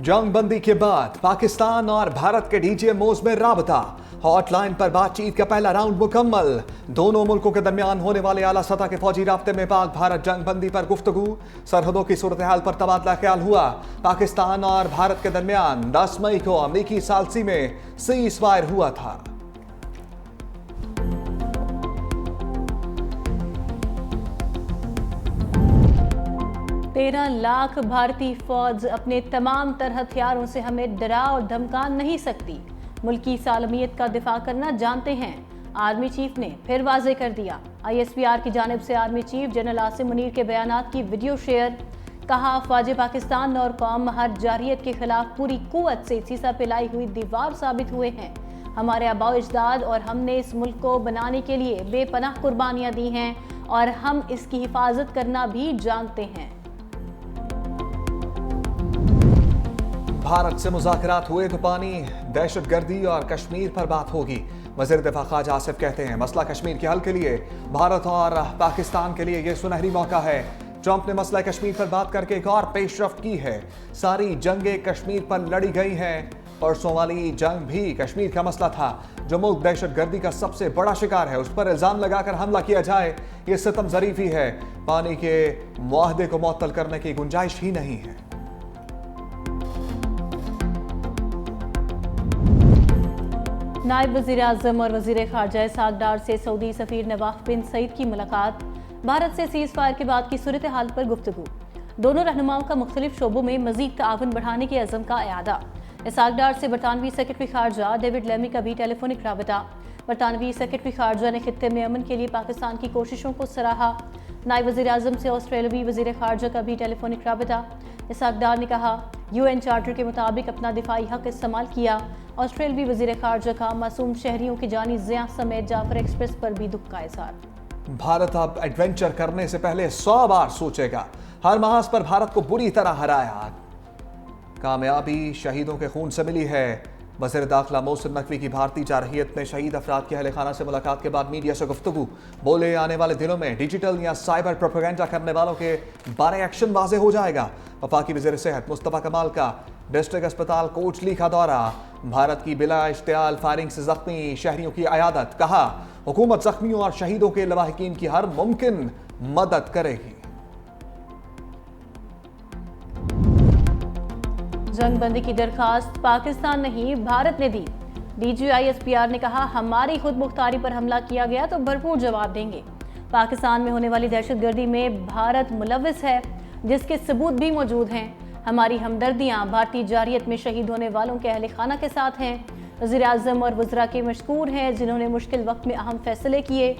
जंगबंदी के बाद पाकिस्तान और भारत के डीजीएमओज में राबता। हॉटलाइन पर बातचीत का पहला राउंड मुकम्मल। दोनों मुल्कों के दरमियान होने वाले आला सतह के फौजी राब्ते में पाक भारत जंगबंदी पर गुफ्तगू। सरहदों की सूरत हाल पर तबादला ख्याल हुआ। पाकिस्तान और भारत के दरमियान 10 मई को अमरीकी सालसी में सीज़फायर हुआ था। तेरह लाख भारतीय फौज अपने तमाम तरह हथियारों से हमें डरा और धमका नहीं सकती। मुल्की सालमियत का दिफा करना जानते हैं, आर्मी चीफ ने फिर वाजे कर दिया। ISPR की जानिब से army chief general Asim Munir के बयानात की वीडियो शेयर। कहा, अफवाज पाकिस्तान और कौम हर जारियत के खिलाफ पूरी कुव्वत से सीसा पिलाई हुई दीवार साबित हुए हैं। हमारे आबाओ अजदाद और हमने इस मुल्क को बनाने के लिए बेपनाह कुर्बानियां दी हैं और हम इसकी हिफाजत करना भी जानते हैं। भारत से मुज़ाकरात हुए तो पानी, दहशतगर्दी और कश्मीर पर बात होगी। वज़ीर दिफा ख्वाजा आसिफ कहते हैं, मसला कश्मीर के हल के लिए भारत और पाकिस्तान के लिए यह सुनहरी मौका है। ट्रंप ने मसला कश्मीर पर बात करके एक और पेशरफ्त की है। सारी जंगें कश्मीर पर लड़ी गई हैं। परसों वाली जंग भी कश्मीर का मसला था। जो मुल्क दहशतगर्दी का सबसे बड़ा शिकार है, उस पर इल्ज़ाम लगाकर हमला किया जाए, ये सितम ज़रीफ़ी है। पानी के मुआहदे को मुअत्तल करने की गुंजाइश ही नहीं है। नायब वज़ीर आज़म और वज़ीर ख़ारजा इसहाक़ डार से सऊदी सफ़ीर नवाफ बिन सईद की मुलाकात। भारत से सीज़ फायर के बाद की सूरत हाल पर गुफ्तगू। दोनों रहनुमाओं का मुख्तलिफ शोबों में मज़ीद ताउन बढ़ाने के अज़म का इआदा। इसहाक़ डार से बरतानवी सेक्रेटरी ख़ारजा डेविड लेमी का भी टेलीफोनिक राबता। बरतानवी सेक्रेटरी ख़ारजा ने खित्ते में अमन के लिए पाकिस्तान की कोशिशों को सराहा। नायब वज़ीर आज़म से ऑस्ट्रेलियावी वज़ीर ख़ारजा का भी टेलीफोनिक राबता। इसहाक़ डार ने कहा, UN चार्टर के मुताबिक अपना दिफाई हक इस्तेमाल किया। ऑस्ट्रेलियावी वज़ीर ख़ारजा का मासूम शहरियों की जानी ज़िया समेत जाफर एक्सप्रेस पर भी दुख का इज़हार। भारत अब एडवेंचर करने से पहले 100 बार सोचेगा। हर महाज पर भारत को बुरी तरह हराया। कामयाबी शहीदों के खून से मिली है। वज़ीर दाखिला मोहसिन नकवी की भारतीय जारहियत में शहीद अफराद के अहले खाना से मुलाकात के बाद मीडिया से गुफ्तगू। बोले, आने वाले दिनों में डिजिटल या साइबर प्रोपेगेंडा करने वालों के बारे एक्शन वाज़े हो जाएगा। वफाकी वज़ीर सेहत मुस्तफ़ा कमाल का डिस्ट्रिक्ट अस्पताल कोटली का दौरा। भारत की बिला इश्तियाल फायरिंग से जख्मी शहरियों की अयादत। कहा, हुकूमत जख्मियों और शहीदों के लवाहिकीन की हर मुमकिन मदद करेगी। जंगबंदी की दरखास्त पाकिस्तान नहीं भारत ने दी। DG ISPR ने कहा, हमारी खुद मुख्तारी पर हमला किया गया तो भरपूर जवाब देंगे। पाकिस्तान में होने वाली दहशतगर्दी में भारत मुलव्विस है, जिसके सबूत भी मौजूद हैं। हमारी हमदर्दियाँ भारतीय जारियत में शहीद होने वालों के अहले खाना के साथ हैं। वज़ीर आज़म और वज़रा के मशकूर हैं, जिन्होंने मुश्किल वक्त में अहम फैसले किए।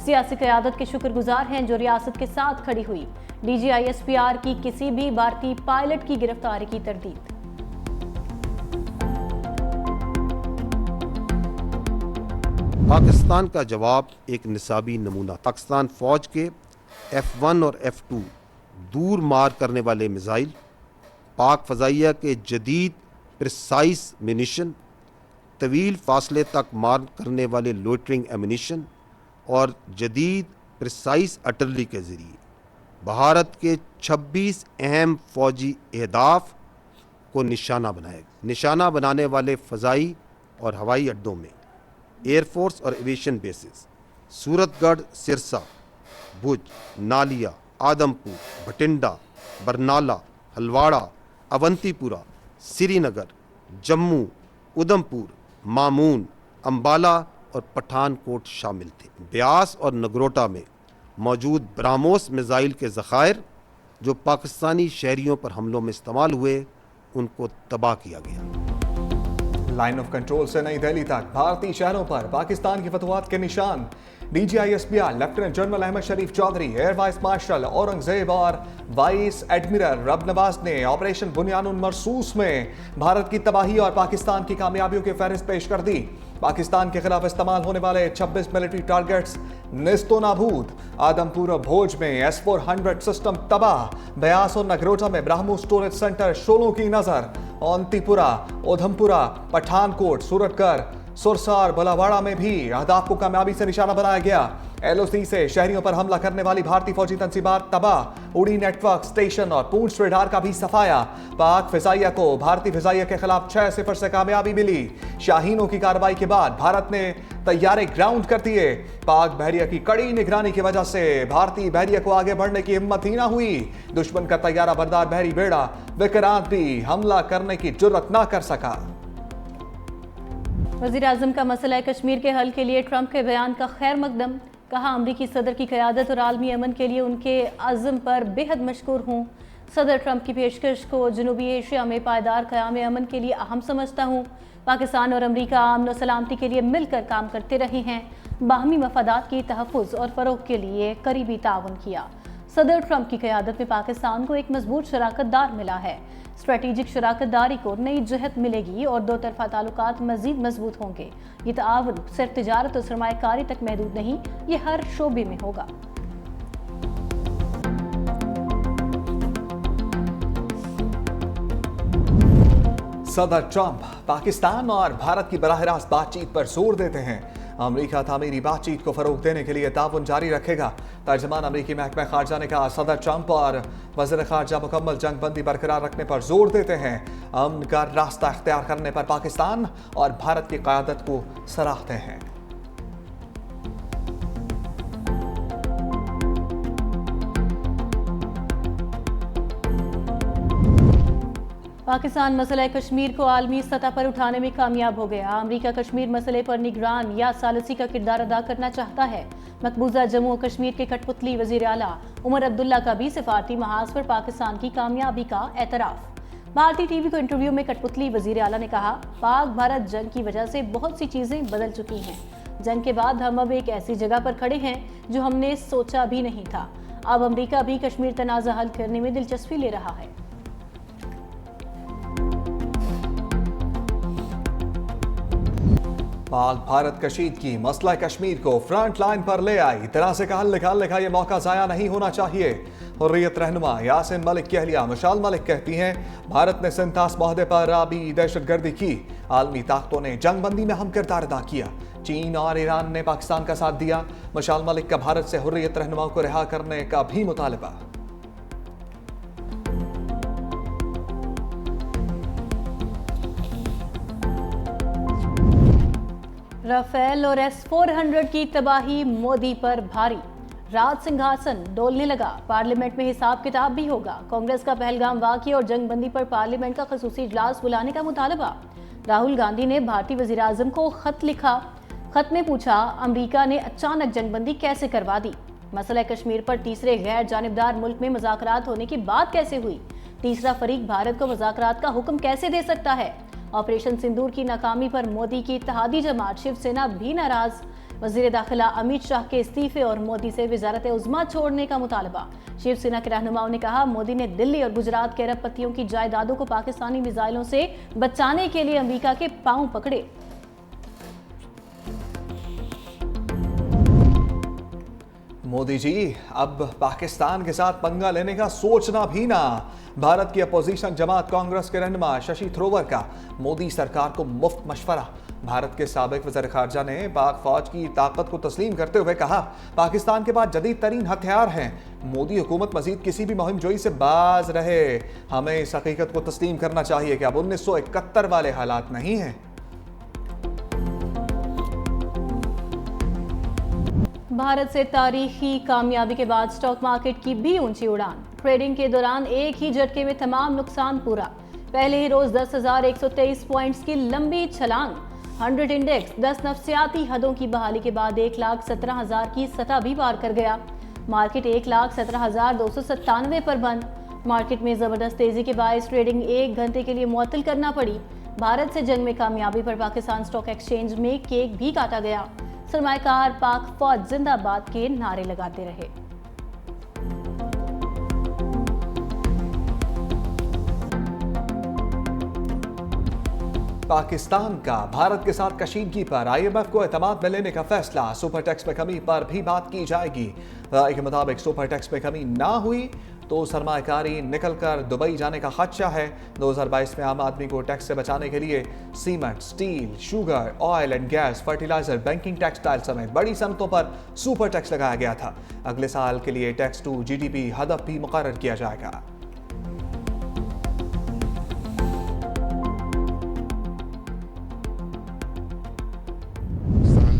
सियासी क़यादत के शुक्रगुजार हैं, जो रियासत के साथ खड़ी हुई। DG ISPR की किसी भी भारतीय पायलट की गिरफ्तारी की तरदीद। पाकिस्तान का जवाब एक निसाबी नमूना। पाकिस्तान फौज के F1 और F2 दूर मार करने वाले मिसाइल, पाक फ़ज़ाइया के जदीद प्रिसाइस मिनिशन, तवील फासले तक मार करने वाले लोटरिंग एमिनिशन और जदीद प्रिसाइस आर्टिलरी के ज़रिए भारत के 26 अहम फौजी अहदाफ को निशाना बनाएगा। निशाना बनाने वाले फ़ज़ाई और हवाई अड्डों में एयरफोर्स और एविएशन बेसिस सूरतगढ़, सिरसा, भुज, नालिया, आदमपुर, भटिंडा, बरनाला, हलवाड़ा, अवंतीपुरा, श्रीनगर, जम्मू, उधमपुर, मामून, अम्बाला और पठानकोट शामिल थे। ब्यास और नगरोटा में मौजूद ब्राह्मोस मिसाइल के ज़खायर जो पाकिस्तानी शहरियों पर हमलों में इस्तेमाल हुए, उनको तबाह किया गया। लाइन ऑफ कंट्रोल से नई दिल्ली तक भारतीय शहरों पर पाकिस्तान की फतवात के निशान। DG ISPR lieutenant general Ahmed Sharif Chaudhry, air vice marshal Aurangzeb और वाइस एडमिरल रब नवाज ने ऑपरेशन बुनियानुन मरसूस में भारत की तबाही और पाकिस्तान की कामयाबियों की फहरिस्त पेश कर दी। पाकिस्तान के खिलाफ इस्तेमाल होने वाले 26 मिलिट्री टारगेट्स निस्तो नाबूद। आदमपुर और भोज में S-400 सिस्टम तबाह। ब्यास और नगरोटा में ब्राह्मो स्टोरेज सेंटर शोलों की नजर। औंतीपुरा, उधमपुरा, पठानकोट, सूरतगढ़, सुरसा और बलावाड़ा में भी अहदाफ को कामयाबी से निशाना बनाया गया। LOC से शहरियों पर हमला करने वाली भारतीय फौजी तंजीबात तबाह, उड़ी नेटवर्क, स्टेशन और पूंछ रेडार का भी सफाया। पाक फिजाइया को भारतीय फिजाइया के खिलाफ 6-0 से कामयाबी मिली। शाहीनों की कार्रवाई के बाद भारत ने तैयारे ग्राउंड कर दिए। पाक बहरिया की कड़ी निगरानी की वजह से भारतीय बहरिया को आगे बढ़ने की हिम्मत ही ना हुई। दुश्मन का तैयारा बरदार बहरी बेड़ा विक्रांत भी हमला करने की जुर्रत ना कर सका। वज़ीर आज़म का मसला कश्मीर के हल के लिए ट्रंप के बयान का खैर मकदम। कहा, अमरीकी सदर की क़यादत और आलमी अमन के लिए उनके अज़्म पर बेहद मशकूर हूँ। सदर ट्रंप की पेशकश को जनूबी एशिया में पायदार क़याम अमन के लिए अहम समझता हूँ। पाकिस्तान और अमरीका अमन और सलामती के लिए मिलकर काम करते रहे हैं। बाहमी मफादात की तहफ़्फ़ुज़ और फ़रोग़ के लिए करीबी ताउन किया। सदर ट्रंप की क़यादत में पाकिस्तान को एक मजबूत शराकतदार मिला है। स्ट्रेटेजिक शराकतदारी को नई जहत मिलेगी और दो तरफा ताल्लुकात मजीद मजबूत होंगे। ये ताउन सिर्फ तिजारत और सरमायाकारी तक महदूद नहीं, ये हर शोबे में होगा। सदर ट्रंप पाकिस्तान और भारत की बराह रास्त बातचीत पर जोर देते हैं। अमरीका तामीरी बातचीत को फरोग देने के लिए ताउन जारी रखेगा। तर्जमान अमरीकी महकमा खारजा ने कहा, सदर ट्रंप और वज़ीर खारजा मुकम्मल जंगबंदी बरकरार रखने पर जोर देते हैं। अमन का रास्ता इख्तियार करने पर पाकिस्तान और भारत की क़यादत को सराहते हैं। पाकिस्तान मसला कश्मीर को आलमी सतह पर उठाने में कामयाब हो गया। अमरीका कश्मीर मसले पर निगरान या सालसी का किरदार अदा करना चाहता है। मकबूजा जम्मू और कश्मीर के कठपुतली वज़ीर आला उमर अब्दुल्ला का भी सिफारती महाज पर पाकिस्तान की कामयाबी का एतराफ़। भारतीय टीवी को इंटरव्यू में कठपुतली वज़ीर आला ने कहा, पाक भारत जंग की वजह से बहुत सी चीज़ें बदल चुकी हैं। जंग के बाद हम अब एक ऐसी जगह पर खड़े हैं जो हमने सोचा भी नहीं था। अब अमरीका भी कश्मीर तनाज़ा हल करने में दिलचस्पी ले रहा है। पाक भारत कशीदगी मसला कश्मीर को फ्रंट लाइन पर ले आई। तरह से हल निकालने का यह मौका ज़ाया नहीं होना चाहिए। हुर्रियत रहनुमा यासिन मलिक की अहलिया मशाल मलिक कहती हैं, भारत ने सिंतास माहदे पर आबी दहशतगर्दी की। आलमी ताकतों ने जंगबंदी में अहम किरदार अदा किया। चीन और ईरान ने पाकिस्तान का साथ दिया। मशाल मलिक का भारत से हुर्रियत रहनुमाओं को रिहा करने का भी मुतालबा। राफेल और S-400 की तबाही मोदी पर भारी। राज सिंहासन डोलने लगा। पार्लियामेंट में हिसाब किताब भी होगा। कांग्रेस का पहलगाम वाक़या और जंगबंदी पर पार्लियामेंट का ख़ुसूसी इजलास बुलाने का मुतालबा। राहुल गांधी ने भारतीय वज़ीर आज़म को खत लिखा। खत में पूछा, अमरीका ने अचानक जंगबंदी कैसे करवा दी। मसला कश्मीर पर तीसरे गैर जानिबदार मुल्क में मुज़ाकरात होने की बात कैसे हुई। तीसरा फरीक भारत को मुज़ाकरात का हुक्म कैसे दे सकता है। ऑपरेशन सिंदूर की नाकामी पर मोदी की इत्तेहादी जमात शिवसेना भी नाराज। वज़ीर दाखिला अमित शाह के इस्तीफे और मोदी से वज़ारत उज़्मा छोड़ने का मुतालबा। शिवसेना के रहनुमाओं ने कहा, मोदी ने दिल्ली और गुजरात के अरबपतियों की जायदादों को पाकिस्तानी मिसाइलों से बचाने के लिए अमेरिका के पांव पकड़े। मोदी जी, अब पाकिस्तान के साथ पंगा लेने का सोचना भी ना। भारत की अपोजिशन जमात कांग्रेस के रहनुमा शशि थरूर का मोदी सरकार को मुफ्त मशवरा। भारत के साबिक वज़ीर खारजा ने पाक फौज की ताकत को तस्लीम करते हुए कहा, पाकिस्तान के पास जदीद तरीन हथियार हैं। मोदी हुकूमत मजीद किसी भी मुहिम जोई से बाज रहे। हमें इस हकीकत को तस्लीम करना चाहिए कि अब 1971 वाले हालात नहीं हैं। भारत से तारीखी कामयाबी के बाद स्टॉक मार्केट की भी ऊंची उड़ान। ट्रेडिंग के दौरान एक ही झटके में तमाम नुकसान पूरा। पहले ही रोज 10,123 पॉइंट्स की लंबी छलांग। 100 इंडेक्स 10 नफ्सियाती हदों की बहाली के बाद 1,17,000 की सतह भी पार कर गया। मार्केट 1,17,297 पर बंद। मार्केट में जबरदस्त तेजी के बायस ट्रेडिंग 1 घंटे के लिए मुअत्तल करना पड़ी। भारत से जंग में कामयाबी पर पाकिस्तान स्टॉक एक्सचेंज में केक भी काटा गया। सरमायाकार पाक फौज जिंदाबाद के नारे लगाते रहे। पाकिस्तान का भारत के साथ कशीदगी पर IMF को एतमाद में लेने का फैसला। सुपर टैक्स में कमी पर भी बात की जाएगी। राय के मुताबिक सुपर टैक्स में कमी ना हुई तो सरमाकारी निकलकर दुबई जाने का खदशा है। 2022 में आम आदमी को टैक्स से बचाने के लिए cement, steel, sugar, oil and gas, fertiliser, banking, textile समेत बड़ी सनतों पर सुपर टैक्स लगाया गया था। अगले साल के लिए टैक्स टू जीडीपी हदफ भी मुकर्रर किया जाएगा।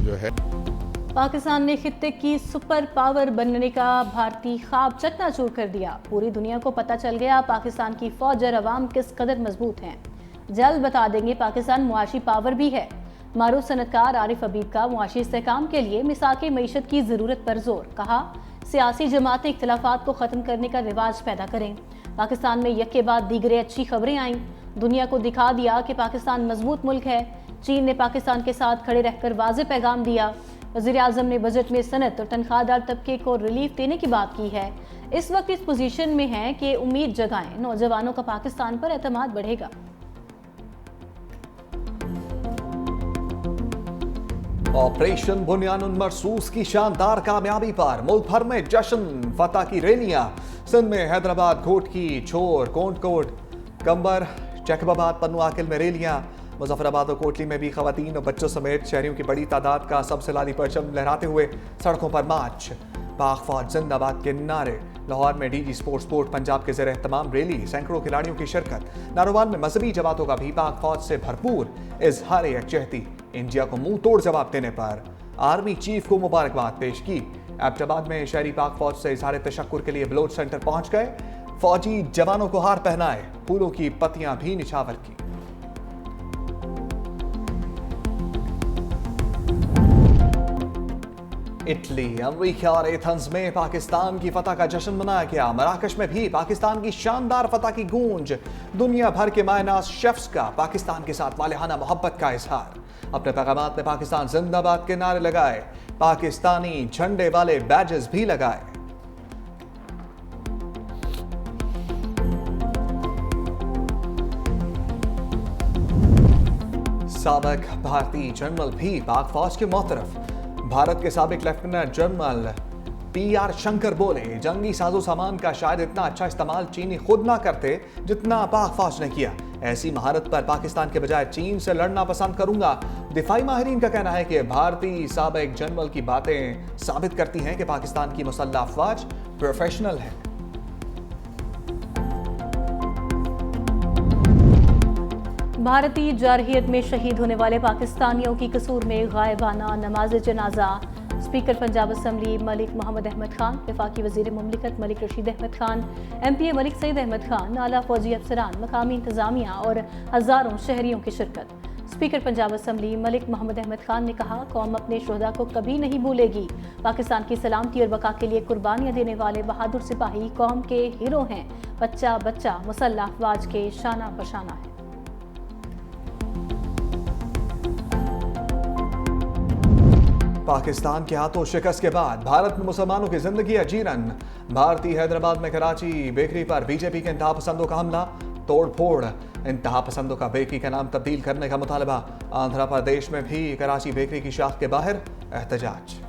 जो है पाकिस्तान ने खित्ते की सुपर पावर बनने का भारतीय ख्वाब चकनाचूर कर दिया। पूरी दुनिया को पता चल गया पाकिस्तान की फौज और अवाम किस कदर मजबूत हैं। जल्द बता देंगे पाकिस्तान मुआशी पावर भी है। मारूफ सनतकार आरिफ हबीब का मुआशी इस्तेहकाम के लिए मिसाक मईशत की ज़रूरत पर जोर। कहा, सियासी जमातें इख्तलाफात को ख़त्म करने का रिवाज पैदा करें। पाकिस्तान में यके बाद दीगरे अच्छी खबरें आईं। दुनिया को दिखा दिया कि पाकिस्तान मजबूत मुल्क है। चीन ने पाकिस्तान के साथ खड़े रहकर वाज़ेह पैगाम दिया। वज़ीर आज़म ने बजट में सनत और तनख्वाहदार तबके को रिलीफ देने की बात की है। इस वक्त इस पोजीशन में है कि उम्मीद जगाएं, नौजवानों का पाकिस्तान पर एतमाद बढ़ेगा। ऑपरेशन बुनियानुन मरसूस की शानदार कामयाबी पर मुल्क भर में जश्न, फतह की रैलियां। सिंध में हैदराबाद, घोटकी, छोर, कोटकोट, कंबर, चकबाबाद, पन्नू आकिल में रैलियां। मुजफ्फराबाद और कोटली में भी खवातीन और बच्चों समेत शहरियों की बड़ी तादाद का सबसे लाली परचम लहराते हुए सड़कों पर मार्च। पाक फौज जिंदाबाद के नारे। लाहौर में डीजी स्पोर्ट्स बोर्ड पंजाब के ज़ेरे तमाम रैली, सैकड़ों खिलाड़ियों की शिरकत। नारोवाल में मजहबी जमातों का भी पाक फौज से भरपूर इजहार यकजहती। इंडिया को मुंह तोड़ जवाब देने पर आर्मी चीफ को मुबारकबाद पेश की। एबटाबाद में शहरी पाक फौज से इजहार तशक्कुर के लिए ब्लोच सेंटर पहुंच गए। फौजी जवानों को हार पहनाए, फूलों की पत्तियां भी निछावर की। इटली, अमेरिका और एथेंस में पाकिस्तान की फतह का जश्न मनाया गया। मराकश में भी पाकिस्तान की शानदार फतह की गूंज। दुनिया भर के मायनाज शेफ्स का पाकिस्तान के साथ वालेहाना मोहब्बत का इजहार। अपने पैगामात में पाकिस्तान जिंदाबाद के नारे लगाए, पाकिस्तानी झंडे वाले बैजेस भी लगाए। साबिक भारतीय जनरल भी पाक फौज के मोहतरफ। भारत के साबिक लेफ्टिनेंट जनरल PR शंकर बोले, जंगी साजो सामान का शायद इतना अच्छा इस्तेमाल चीनी खुद ना करते जितना पाक फौज ने किया। ऐसी महारत पर पाकिस्तान के बजाय चीन से लड़ना पसंद करूंगा। दिफाई माहिरीन का कहना है कि भारतीय साबिक जनरल की बातें साबित करती हैं कि पाकिस्तान की मुसल्लह अफवाज प्रोफेशनल है। भारतीय जारहियत में शहीद होने वाले पाकिस्तानियों की कसूर में गायबाना नमाज जनाजा। स्पीकर पंजाब असम्बली मलिक मोहम्मद अहमद खान, वफाकी वजीर मुमलिकत मलिक रशीद अहमद खान, MPA मलिक सईद अहमद खान, आला फौजी अफसरान, मकामी इंतजामिया और हजारों शहरियों की शिरकत। स्पीकर पंजाब असम्बली मलिक मोहम्मद अहमद खान ने कहा, कौम अपने शोहदा को कभी नहीं भूलेगी। पाकिस्तान की सलामती और बका के लिए कुर्बानियां देने वाले बहादुर सिपाही कौम के हीरो हैं। बच्चा बच्चा मुसल्लह अफवाज के शाना बशाना है। पाकिस्तान के हाथों शिकस्त के बाद भारत में मुसलमानों की जिंदगी अजीरन। भारतीय हैदराबाद में कराची बेकरी पर बीजेपी के इंतहा पसंदों का हमला, तोड़ फोड़। इंतहा पसंदों का बेकरी का नाम तब्दील करने का मुतालबा। आंध्र प्रदेश में भी कराची बेकरी की शाख के बाहर एहतजाज।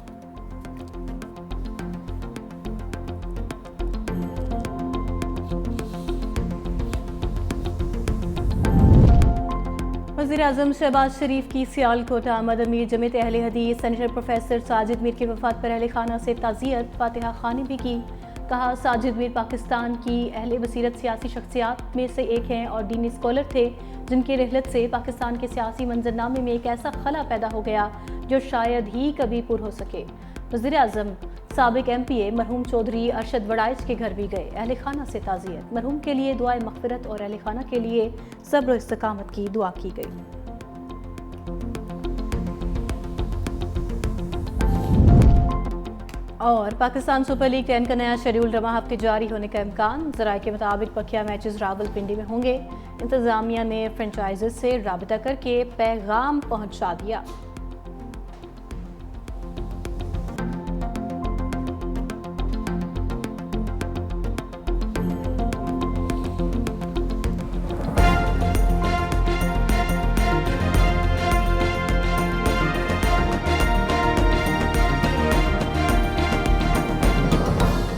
वज़ीर-ए-आज़म शहबाज शरीफ की सियालकोट आमद। अमीर जमीयत अहले हदीस सेनेटर प्रोफेसर साजिद मीर की वफात पर अहले खाना से ताज़ियत, फातिहा खानी भी की। कहा, साजिद मीर पाकिस्तान की अहले बसीरत सियासी शख्सियात में से एक हैं और दीनी स्कॉलर थे जिनकी रहलत से पाकिस्तान के सियासी मंजरनामे में एक ऐसा खला पैदा हो गया जो शायद ही कभी पुर हो सके। वज़ीर-ए-आज़म साबिक MPA मरहूम चौधरी अरशद वड़ाइच के घर भी गए। अहले खाना से ताज़ियत, मरहूम के लिए दुआए मग़फ़िरत और अहले खाना के लिए सब्र और इस्तिक़ामत की दुआ की गई। और पाकिस्तान सुपर लीग 10 का नया शेड्यूल रवां हफ्ते जारी होने का इम्कान। ज़राए के मुताबिक बकिया मैचेस रावलपिंडी में होंगे। इंतज़ामिया ने फ्रेंचाइज़ से राबिता करके पैगाम पहुंचा दिया।